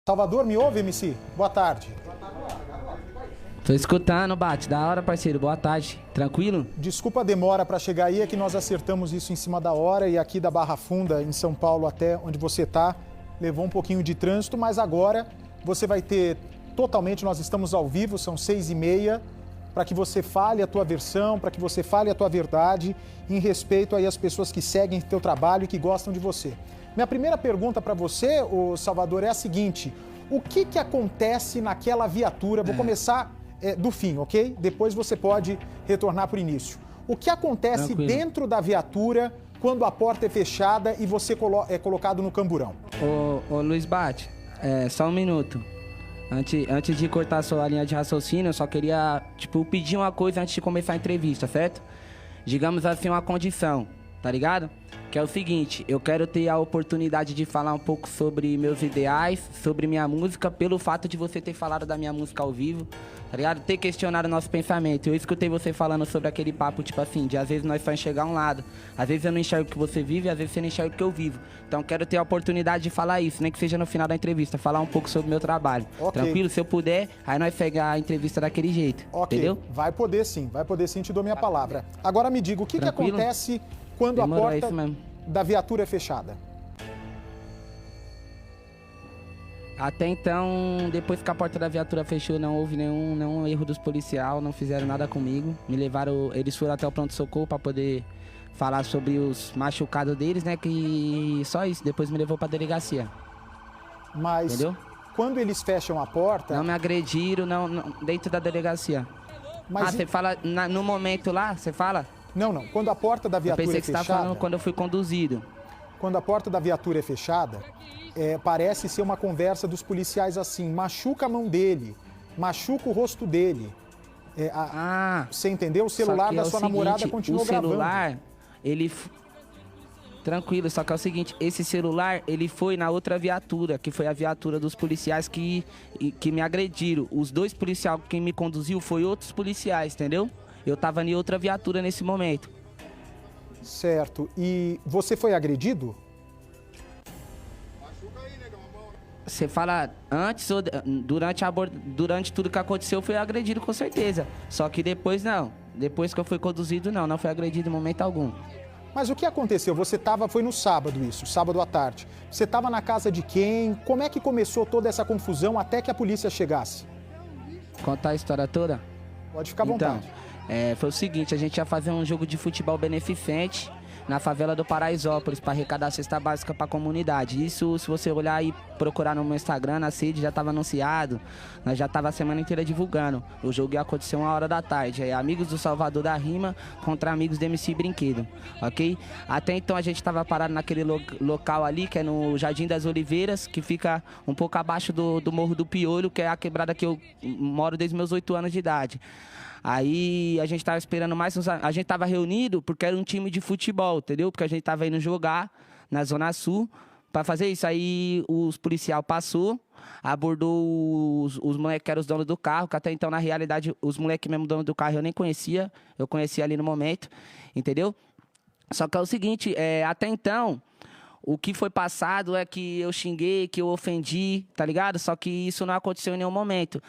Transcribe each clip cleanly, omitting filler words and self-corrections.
Salvador, me ouve, MC? Boa tarde. Tô escutando, Bate. Da hora, parceiro. Boa tarde. Tranquilo? Desculpa a demora para chegar aí, é que nós acertamos isso em cima da hora e aqui da Barra Funda, em São Paulo, até onde você tá, levou um pouquinho de trânsito, mas agora você vai ter totalmente, nós estamos ao vivo, são 6h30, para que você fale a tua versão, para que você fale a tua verdade, em respeito aí às pessoas que seguem teu trabalho e que gostam de você. Minha primeira pergunta para você, ô Salvador, é a seguinte: o que acontece naquela viatura? Vou começar do fim, ok? Depois você pode retornar para o início. O que acontece dentro da viatura quando a porta é fechada e você é colocado no camburão? Ô Luiz Bate, só um minuto. Antes de cortar a sua linha de raciocínio, eu só queria, pedir uma coisa antes de começar a entrevista, certo? Digamos assim, uma condição, tá ligado? Que é o seguinte: eu quero ter a oportunidade de falar um pouco sobre meus ideais, sobre minha música, pelo fato de você ter falado da minha música ao vivo, tá ligado? Ter questionado o nosso pensamento. Eu escutei você falando sobre aquele papo, de às vezes nós só enxergar um lado. Às vezes eu não enxergo o que você vive, às vezes você não enxerga o que eu vivo. Então quero ter a oportunidade de falar isso, nem que seja no final da entrevista, falar um pouco sobre o meu trabalho. Okay. Tranquilo? Se eu puder, aí nós pega a entrevista daquele jeito, entendeu? Vai poder sim, te dou minha palavra. Agora me diga, o que acontece quando Demorou, a porta da viatura é fechada? Até então, depois que a porta da viatura fechou, não houve nenhum erro dos policiais, não fizeram nada comigo. Me levaram, eles foram até o pronto-socorro para poder falar sobre os machucados deles, né? Que só isso, depois me levou para delegacia. Mas entendeu? Quando eles fecham a porta... Não me agrediram, não dentro da delegacia. Mas você fala no momento lá, você fala? Não. Quando a porta da viatura é fechada... Eu pensei que você estava falando quando eu fui conduzido. Quando a porta da viatura é fechada, parece ser uma conversa dos policiais assim: machuca a mão dele, machuca o rosto dele. Você entendeu? O celular da sua namorada continuou gravando. O celular, ele... Tranquilo, só que é o seguinte: esse celular, ele foi na outra viatura, que foi a viatura dos policiais que me agrediram. Os dois policiais que me conduziu foi outros policiais, entendeu? Eu tava em outra viatura nesse momento. Certo. E você foi agredido? Você fala antes ou durante tudo que aconteceu, foi agredido com certeza. Só que depois não. Depois que eu fui conduzido, não foi agredido em momento algum. Mas o que aconteceu? Foi no sábado isso, sábado à tarde. Você estava na casa de quem? Como é que começou toda essa confusão até que a polícia chegasse? Contar a história toda? Pode ficar à vontade. Foi o seguinte: a gente ia fazer um jogo de futebol beneficente na favela do Paraisópolis para arrecadar cesta básica para a comunidade. Isso, se você olhar e procurar no meu Instagram, na CID já estava anunciado. Nós já estava a semana inteira divulgando. O jogo ia acontecer 1h da tarde. Amigos do Salvador da Rima contra amigos do MC Brinquedo, ok? Até então a gente estava parado naquele local ali, que é no Jardim das Oliveiras, que fica um pouco abaixo do Morro do Piolho, que é a quebrada que eu moro desde meus 8 anos de idade. Aí a gente tava esperando a gente tava reunido porque era um time de futebol, entendeu? Porque a gente tava indo jogar na Zona Sul pra fazer isso. Aí os policial passou, abordou os moleques que eram os donos do carro, que até então, na realidade, os moleques mesmo donos do carro eu nem conhecia. Eu conhecia ali no momento, entendeu? Só que é o seguinte, até então... O que foi passado é que eu xinguei, que eu ofendi, tá ligado? Só que isso não aconteceu em nenhum momento.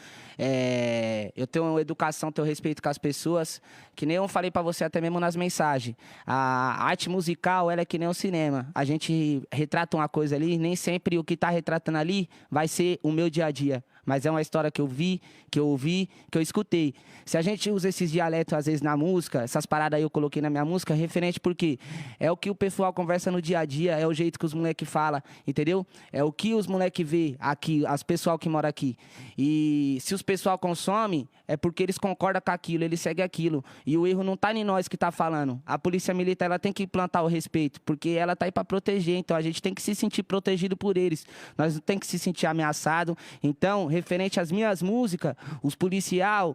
Eu tenho educação, tenho respeito com as pessoas, que nem eu falei pra você até mesmo nas mensagens. A arte musical, ela é que nem o cinema. A gente retrata uma coisa ali, nem sempre o que tá retratando ali vai ser o meu dia a dia. Mas é uma história que eu vi, que eu ouvi, que eu escutei. Se a gente usa esses dialetos, às vezes, na música, essas paradas aí eu coloquei na minha música, referente porque é o que o pessoal conversa no dia a dia, é o jeito que os moleques falam, entendeu? É o que os moleques vê aqui, as pessoal que mora aqui. E se os pessoal consomem, é porque eles concordam com aquilo, eles seguem aquilo. E o erro não tá em nós que tá falando. A polícia militar, ela tem que implantar o respeito, porque ela tá aí pra proteger. Então, a gente tem que se sentir protegido por eles. Nós não tem que se sentir ameaçado. Então, referente às minhas músicas, os policial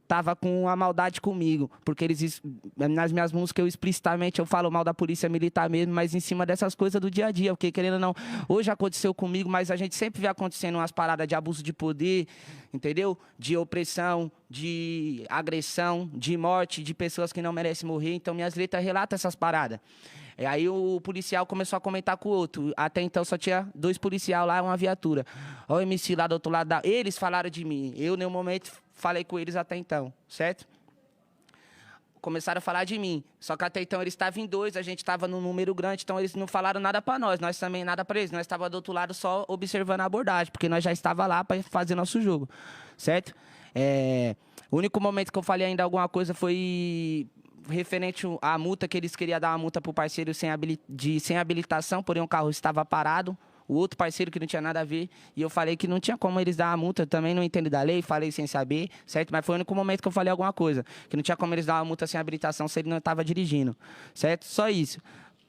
tava com a maldade comigo, porque eles, nas minhas músicas, eu explicitamente eu falo mal da polícia militar mesmo, mas em cima dessas coisas do dia a dia, porque querendo ou não, hoje aconteceu comigo, mas a gente sempre vê acontecendo umas paradas de abuso de poder, entendeu? De opressão, de agressão, de morte, de pessoas que não merecem morrer, então minhas letras relatam essas paradas. E aí o policial começou a comentar com o outro. Até então só tinha 2 policiais lá, uma viatura. Ó, o MC lá do outro lado. Eles falaram de mim. Eu, em nenhum momento, falei com eles até então, certo? Começaram a falar de mim. Só que até então eles estavam em 2, a gente estava num número grande, então eles não falaram nada para nós. Nós também nada para eles. Nós estávamos do outro lado só observando a abordagem, porque nós já estávamos lá para fazer nosso jogo, certo? O único momento que eu falei ainda alguma coisa foi referente à multa, que eles queriam dar uma multa para o parceiro sem habilitação, porém o carro estava parado. O outro parceiro que não tinha nada a ver, e eu falei que não tinha como eles dar a multa, eu também não entendo da lei, falei sem saber, certo? Mas foi o único momento que eu falei alguma coisa, que não tinha como eles dar uma multa sem habilitação se ele não estava dirigindo, certo? Só isso.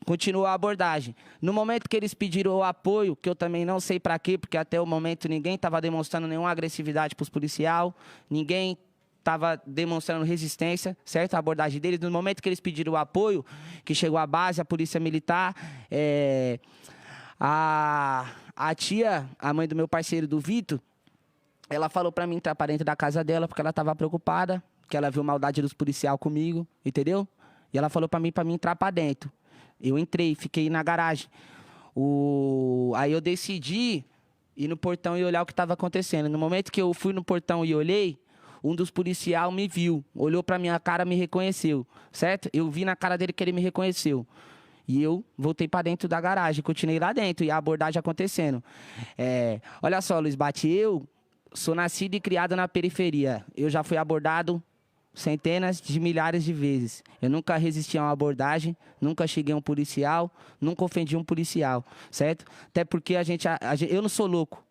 Continuou a abordagem. No momento que eles pediram o apoio, que eu também não sei para quê, porque até o momento ninguém estava demonstrando nenhuma agressividade para os policiais, ninguém estava demonstrando resistência, certo? A abordagem deles. No momento que eles pediram o apoio, que chegou a base, a polícia militar, a tia, a mãe do meu parceiro, do Vitor, ela falou pra mim entrar pra dentro da casa dela porque ela tava preocupada, que ela viu maldade dos policiais comigo, entendeu? E ela falou pra mim entrar pra dentro. Eu entrei, fiquei na garagem. Aí eu decidi ir no portão e olhar o que tava acontecendo. No momento que eu fui no portão e olhei, um dos policiais me viu, olhou pra minha cara, me reconheceu, certo? Eu vi na cara dele que ele me reconheceu. E eu voltei para dentro da garagem, continuei lá dentro e a abordagem acontecendo. Olha só, Luiz Bate, eu sou nascido e criado na periferia. Eu já fui abordado centenas de milhares de vezes. Eu nunca resisti a uma abordagem, nunca cheguei a um policial, nunca ofendi um policial, certo? Até porque eu não sou louco.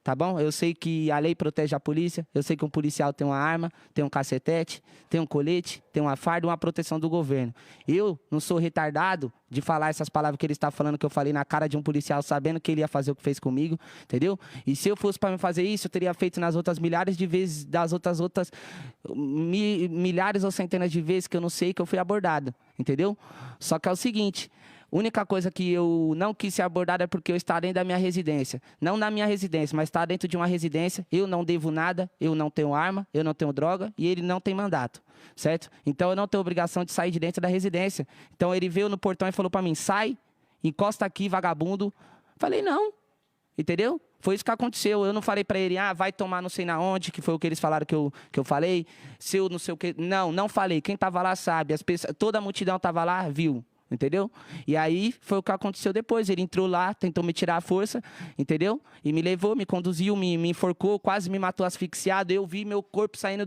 Tá bom? Eu sei que a lei protege a polícia, eu sei que um policial tem uma arma, tem um cacetete, tem um colete, tem uma farda, uma proteção do governo. Eu não sou retardado de falar essas palavras que ele está falando, que eu falei na cara de um policial, sabendo que ele ia fazer o que fez comigo, entendeu? E se eu fosse para me fazer isso, eu teria feito nas outras milhares de vezes, das outras milhares ou centenas de vezes que eu não sei que eu fui abordado, entendeu? Só que é o seguinte... A única coisa que eu não quis ser abordada é porque eu estava dentro da minha residência. Não na minha residência, mas estava dentro de uma residência. Eu não devo nada, eu não tenho arma, eu não tenho droga e ele não tem mandato, certo? Então eu não tenho obrigação de sair de dentro da residência. Então ele veio no portão e falou para mim, sai, encosta aqui, vagabundo. Falei, não, entendeu? Foi isso que aconteceu. Eu não falei para ele, vai tomar não sei na onde, que foi o que eles falaram que eu falei. Se eu não sei o que... Não falei. Quem estava lá sabe. Toda a multidão estava lá, viu. Entendeu? E aí foi o que aconteceu depois. Ele entrou lá, tentou me tirar a força, entendeu? E me levou, me conduziu, me enforcou, quase me matou asfixiado. Eu vi meu corpo saindo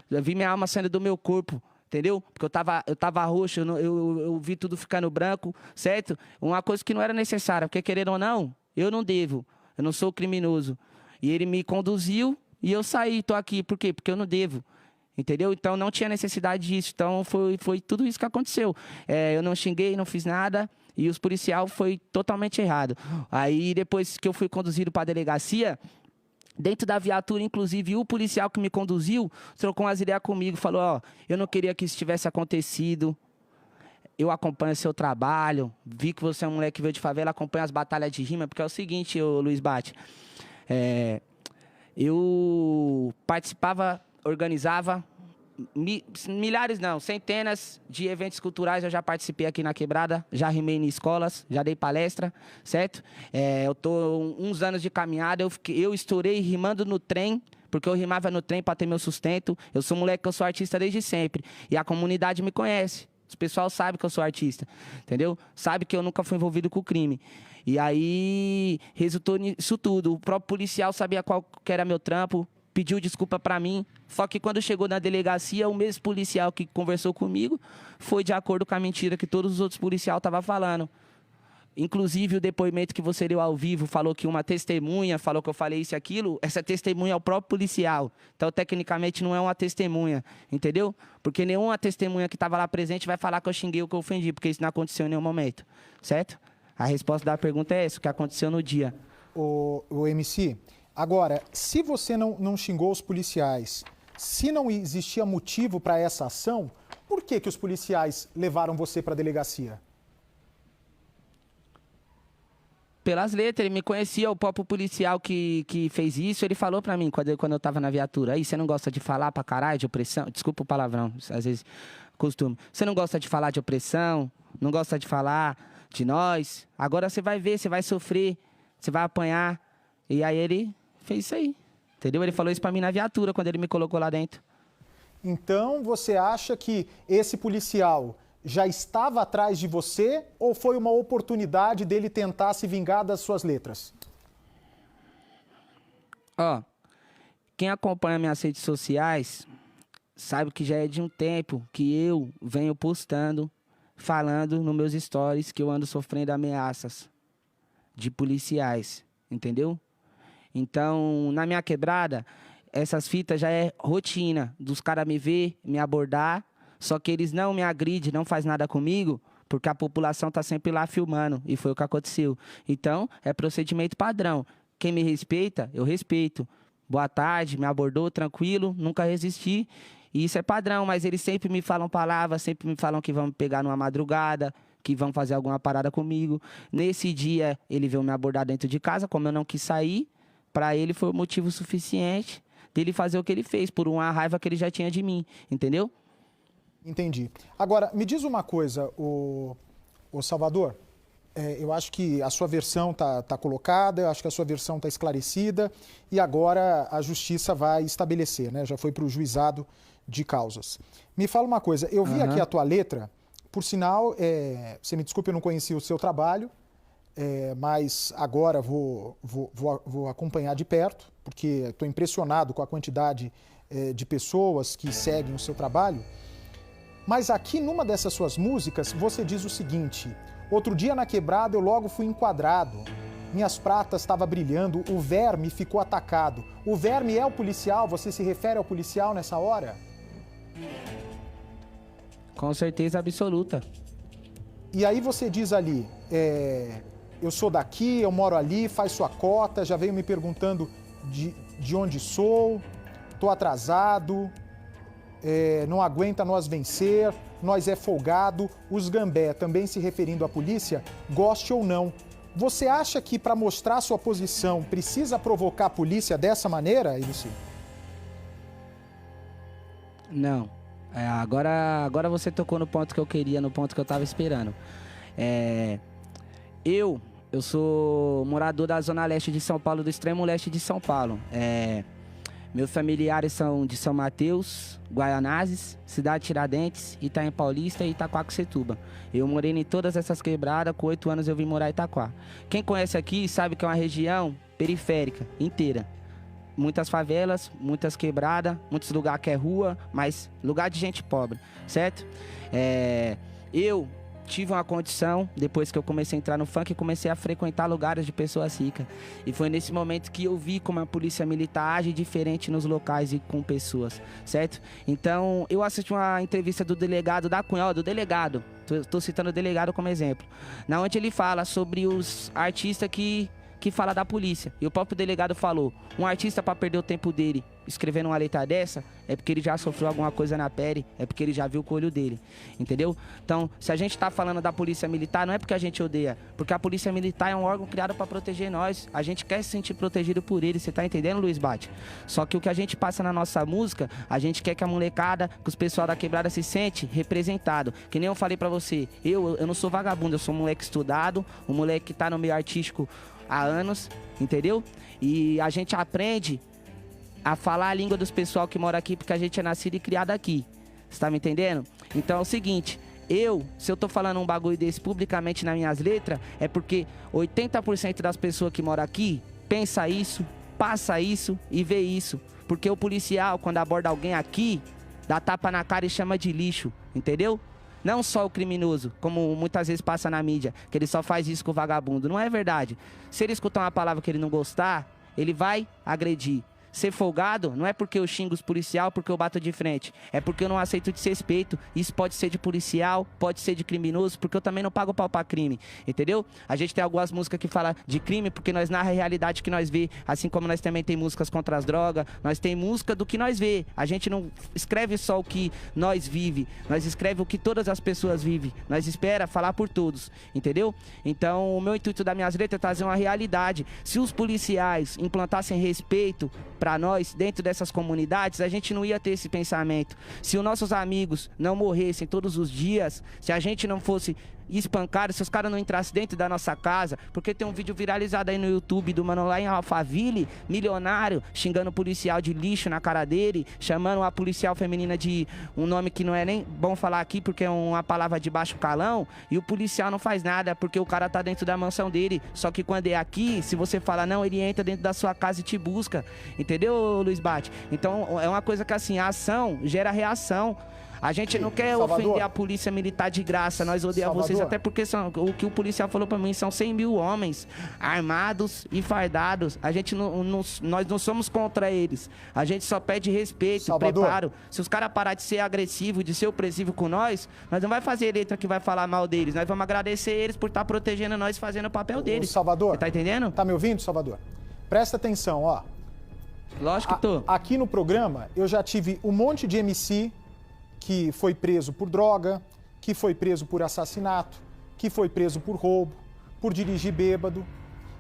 eu vi minha alma saindo do meu corpo, entendeu? Porque eu tava roxo, eu vi tudo ficando branco, certo? Uma coisa que não era necessária, porque querendo ou não, eu não devo, eu não sou criminoso. E ele me conduziu e eu saí, tô aqui. Por quê? Porque eu não devo. Entendeu? Então não tinha necessidade disso. Então foi tudo isso que aconteceu. Eu não xinguei, não fiz nada. E os policiais foi totalmente errado. Aí depois que eu fui conduzido para a delegacia, dentro da viatura, inclusive, o policial que me conduziu trocou umas ideias comigo. Falou, eu não queria que isso tivesse acontecido. Eu acompanho seu trabalho. Vi que você é um moleque que veio de favela, acompanho as batalhas de rima. Porque é o seguinte, Luiz Bate. Eu participava... organizava milhares, não, centenas de eventos culturais. Eu já participei aqui na Quebrada, já rimei em escolas, já dei palestra, certo? Eu tô uns anos de caminhada, eu estourei rimando no trem, porque eu rimava no trem para ter meu sustento. Eu sou moleque, eu sou artista desde sempre, e a comunidade me conhece. O pessoal sabe que eu sou artista, entendeu? Sabe que eu nunca fui envolvido com crime. E aí, resultou nisso tudo. O próprio policial sabia qual que era meu trampo, pediu desculpa para mim, só que quando chegou na delegacia, o mesmo policial que conversou comigo foi de acordo com a mentira que todos os outros policiais estavam falando. Inclusive, o depoimento que você deu ao vivo falou que uma testemunha falou que eu falei isso e aquilo. Essa testemunha é o próprio policial. Então, tecnicamente, não é uma testemunha, entendeu? Porque nenhuma testemunha que estava lá presente vai falar que eu xinguei ou que eu ofendi, porque isso não aconteceu em nenhum momento, certo? A resposta da pergunta é essa, o que aconteceu no dia. O MC... Agora, se você não xingou os policiais, se não existia motivo para essa ação, por que os policiais levaram você para a delegacia? Pelas letras, ele me conhecia, o próprio policial que fez isso, ele falou pra mim quando eu tava na viatura, aí você não gosta de falar pra caralho, de opressão, desculpa o palavrão, às vezes, costume. Você não gosta de falar de opressão, não gosta de falar de nós. Agora você vai ver, você vai sofrer, você vai apanhar. E aí ele fez isso aí, entendeu? Ele falou isso pra mim na viatura, quando ele me colocou lá dentro. Então, você acha que esse policial já estava atrás de você ou foi uma oportunidade dele tentar se vingar das suas letras? Ó, quem acompanha minhas redes sociais sabe que já é de um tempo que eu venho postando, falando nos meus stories que eu ando sofrendo ameaças de policiais, entendeu? Então, na minha quebrada, essas fitas já é rotina dos caras me ver, me abordar, só que eles não me agridem, não faz nada comigo, porque a população tá sempre lá filmando, e foi o que aconteceu. Então, é procedimento padrão. Quem me respeita, eu respeito. Boa tarde, me abordou, tranquilo, nunca resisti. E isso é padrão, mas eles sempre me falam palavras, sempre me falam que vão me pegar numa madrugada, que vão fazer alguma parada comigo. Nesse dia, ele veio me abordar dentro de casa, como eu não quis sair, para ele foi o motivo suficiente dele fazer o que ele fez, por uma raiva que ele já tinha de mim, entendeu? Entendi. Agora, me diz uma coisa, o Salvador, eu acho que a sua versão tá colocada, eu acho que a sua versão está esclarecida e agora a justiça vai estabelecer, né? Já foi para o juizado de causas. Me fala uma coisa, eu vi aqui a tua letra, por sinal, você me desculpe, eu não conhecia o seu trabalho, mas agora vou acompanhar de perto, porque estou impressionado com a quantidade de pessoas que seguem o seu trabalho. Mas aqui numa dessas suas músicas, você diz o seguinte: outro dia na quebrada eu logo fui enquadrado, minhas pratas estavam brilhando, o verme ficou atacado. O verme é o policial? Você se refere ao policial nessa hora? Com certeza absoluta. E aí você diz ali, eu sou daqui, eu moro ali, faz sua cota, já veio me perguntando de onde sou, tô atrasado, não aguenta nós vencer, nós é folgado, os gambé, também se referindo à polícia, goste ou não. Você acha que para mostrar sua posição precisa provocar a polícia dessa maneira, Ilici? Não. Agora você tocou no ponto que eu queria, no ponto que eu tava esperando. Eu sou morador da zona leste de São Paulo, do extremo leste de São Paulo. Meus familiares são de São Mateus, Guaianazes, Cidade Tiradentes, Itaim Paulista e Itaquaquecetuba. Eu morei em todas essas quebradas, com 8 anos eu vim morar em Itaquá. Quem conhece aqui sabe que é uma região periférica, inteira. Muitas favelas, muitas quebradas, muitos lugares que é rua, mas lugar de gente pobre, certo? Eu tive uma condição, depois que eu comecei a entrar no funk, comecei a frequentar lugares de pessoas ricas. E foi nesse momento que eu vi como a polícia militar age diferente nos locais e com pessoas, certo? Então, eu assisti uma entrevista do delegado da Cunha, do delegado, tô citando o delegado como exemplo, na onde ele fala sobre os artistas que fala da polícia. E o próprio delegado falou, um artista para perder o tempo dele escrevendo uma letra dessa, é porque ele já sofreu alguma coisa na pele, é porque ele já viu com o olho dele, entendeu? Então, se a gente tá falando da polícia militar, não é porque a gente odeia, porque a polícia militar é um órgão criado para proteger nós, a gente quer se sentir protegido por ele, você tá entendendo, Luiz Bate? Só que o que a gente passa na nossa música, a gente quer que a molecada, que os pessoal da quebrada se sente representado, que nem eu falei pra você, eu não sou vagabundo, eu sou um moleque estudado, um moleque que tá no meio artístico há anos, entendeu? E a gente aprende a falar a língua dos pessoal que mora aqui, porque a gente é nascido e criado aqui. Você tá me entendendo? Então é o seguinte, se eu tô falando um bagulho desse publicamente nas minhas letras, é porque 80% das pessoas que moram aqui pensa isso, passa isso e vê isso. Porque o policial, quando aborda alguém aqui, dá tapa na cara e chama de lixo, entendeu? Não só o criminoso, como muitas vezes passa na mídia, que ele só faz isso com o vagabundo. Não é verdade. Se ele escutar uma palavra que ele não gostar, ele vai agredir. Ser folgado não é porque eu xingo os policial, porque eu bato de frente. É porque eu não aceito desrespeito. Isso pode ser de policial, pode ser de criminoso, porque eu também não pago pau pra crime, entendeu? A gente tem algumas músicas que falam de crime, porque nós narra a realidade que nós vê, assim como nós também tem músicas contra as drogas, nós tem música do que nós vê. A gente não escreve só o que nós vive, nós escreve o que todas as pessoas vivem. Nós espera falar por todos, entendeu? Então, o meu intuito das minhas letras é trazer uma realidade. Se os policiais implantassem respeito para nós, dentro dessas comunidades, a gente não ia ter esse pensamento. Se os nossos amigos não morressem todos os dias, se a gente não fosse espancado, se os caras não entrassem dentro da nossa casa, porque tem um vídeo viralizado aí no YouTube do mano lá em Alphaville, milionário, xingando o policial de lixo na cara dele, chamando a policial feminina de um nome que não é nem bom falar aqui, porque é uma palavra de baixo calão, e o policial não faz nada, porque o cara tá dentro da mansão dele, só que quando é aqui, se você fala não, ele entra dentro da sua casa e te busca, entendeu, Luiz Bate? Então, é uma coisa que assim, a ação gera reação. A gente não quer ofender a polícia militar de graça, nós odiamos vocês, até porque o que o policial falou pra mim são 100 mil homens armados e fardados. A gente nós não somos contra eles, a gente só pede respeito, preparo. Se os caras parar de ser agressivos, de ser opressivo com nós não vai fazer letra que vai falar mal deles, nós vamos agradecer eles por estar protegendo nós, fazendo o papel deles. Salvador, você tá entendendo? Tá me ouvindo, Salvador? Presta atenção, ó. Lógico que tô. Aqui no programa, eu já tive um monte de MC que foi preso por droga, que foi preso por assassinato, que foi preso por roubo, por dirigir bêbado.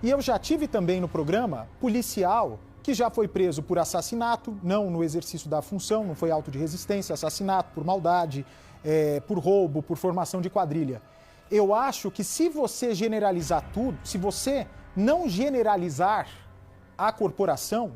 E eu já tive também no programa policial que já foi preso por assassinato, não no exercício da função, não foi auto de resistência, assassinato por maldade, por roubo, por formação de quadrilha. Eu acho que se você generalizar tudo, se você não generalizar a corporação,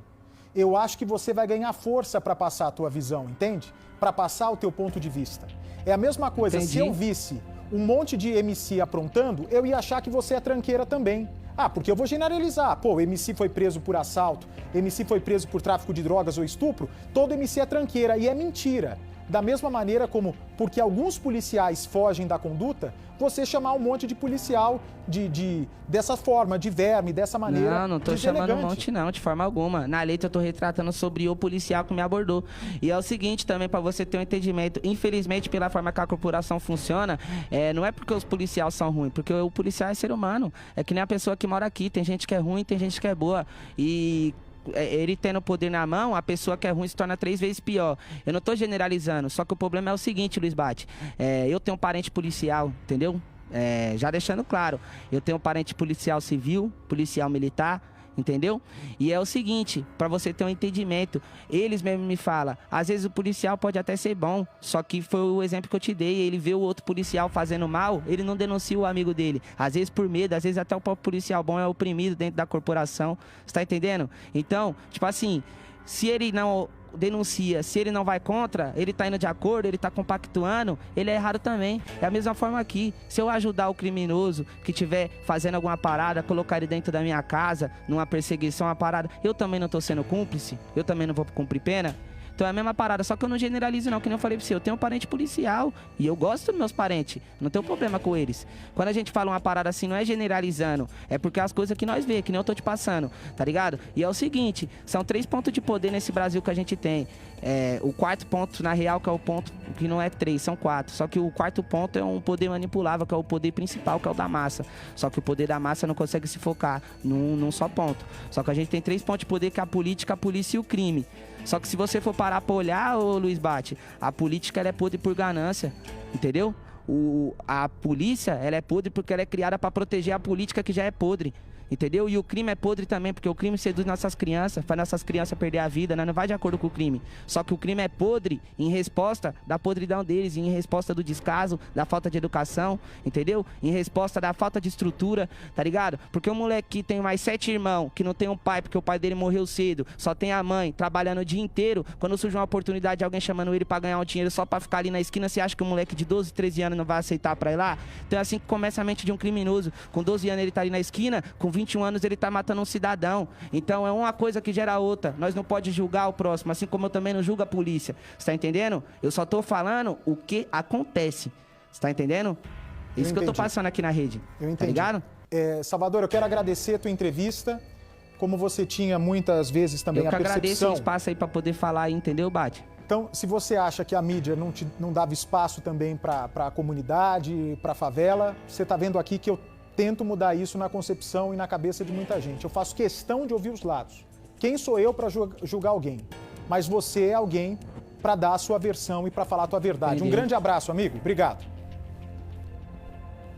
eu acho que você vai ganhar força para passar a tua visão, entende? Para passar o teu ponto de vista. É a mesma coisa, se eu visse um monte de MC aprontando, eu ia achar que você é tranqueira também. Ah, porque eu vou generalizar. Pô, o MC foi preso por assalto, MC foi preso por tráfico de drogas ou estupro, todo MC é tranqueira, e é mentira. Da mesma maneira como, porque alguns policiais fogem da conduta, você chamar um monte de policial dessa forma, de verme, dessa maneira. Não tô chamando um monte não, de forma alguma. Na letra eu tô retratando sobre o policial que me abordou. E é o seguinte também, pra você ter um entendimento, infelizmente pela forma que a corporação funciona, não é porque os policiais são ruins, porque o policial é ser humano. É que nem a pessoa que mora aqui, tem gente que é ruim, tem gente que é boa. E ele tendo o poder na mão, a pessoa que é ruim se torna 3 vezes pior. Eu não tô generalizando, só que o problema é o seguinte, Luiz Bate. Eu tenho um parente policial, entendeu? Já deixando claro, eu tenho um parente policial civil, policial militar, entendeu? E é o seguinte, pra você ter um entendimento, eles mesmo me falam, às vezes o policial pode até ser bom, só que foi o exemplo que eu te dei, ele vê o outro policial fazendo mal, ele não denuncia o amigo dele, às vezes por medo, às vezes até o próprio policial bom é oprimido dentro da corporação, você tá entendendo? Então, tipo assim, se ele não denuncia, se ele não vai contra, ele tá indo de acordo, ele tá compactuando, ele é errado também. É a mesma forma aqui. Se eu ajudar o criminoso que estiver fazendo alguma parada, colocar ele dentro da minha casa, numa perseguição, uma parada, eu também não tô sendo cúmplice, eu também não vou cumprir pena. Então é a mesma parada, só que eu não generalizo não, que nem eu falei pra você, eu tenho um parente policial e eu gosto dos meus parentes, não tenho problema com eles. Quando a gente fala uma parada assim, não é generalizando, é porque as coisas que nós vê, que nem eu tô te passando, tá ligado? E é o seguinte, são 3 pontos de poder nesse Brasil que a gente tem. O quarto ponto, na real, que é o ponto que não é 3, são 4. Só que o quarto ponto é um poder manipulável, que é o poder principal, que é o da massa. Só que o poder da massa não consegue se focar num só ponto. Só que a gente tem 3 pontos de poder, que é a política, a polícia e o crime. Só que se você for parar pra olhar, ô Luiz Bate, a política ela é podre por ganância, entendeu? A polícia ela é podre porque ela é criada pra proteger a política que já é podre. Entendeu? E o crime é podre também, porque o crime seduz nossas crianças, faz nossas crianças perder a vida, né? Não vai de acordo com o crime. Só que o crime é podre em resposta da podridão deles, em resposta do descaso, da falta de educação, entendeu? Em resposta da falta de estrutura, tá ligado? Porque o moleque que tem mais 7 irmãos, que não tem um pai, porque o pai dele morreu cedo, só tem a mãe, trabalhando o dia inteiro, quando surge uma oportunidade de alguém chamando ele pra ganhar um dinheiro só pra ficar ali na esquina, você acha que o moleque de 12, 13 anos não vai aceitar pra ir lá? Então é assim que começa a mente de um criminoso. Com 12 anos ele tá ali na esquina, com 21 anos ele tá matando um cidadão. Então é uma coisa que gera outra. Nós não pode julgar o próximo, assim como eu também não julgo a polícia. Você tá entendendo? Eu só tô falando o que acontece. Você tá entendendo? Isso que eu tô passando aqui na rede. Eu entendi. Tá ligado? Salvador, eu quero agradecer a tua entrevista. Como você tinha muitas vezes também a percepção... Eu que agradeço o espaço aí pra poder falar aí, entendeu, Bate? Então, se você acha que a mídia não dava espaço também para a comunidade, para a favela, você tá vendo aqui que eu tento mudar isso na concepção e na cabeça de muita gente. Eu faço questão de ouvir os lados. Quem sou eu para julgar alguém? Mas você é alguém para dar a sua versão e para falar a tua verdade. Entendi. Um grande abraço, amigo. Obrigado.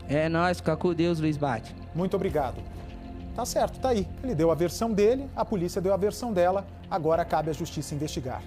É nóis, fica com Deus, Luiz Bate. Muito obrigado. Tá certo, tá aí. Ele deu a versão dele, a polícia deu a versão dela. Agora cabe à justiça investigar.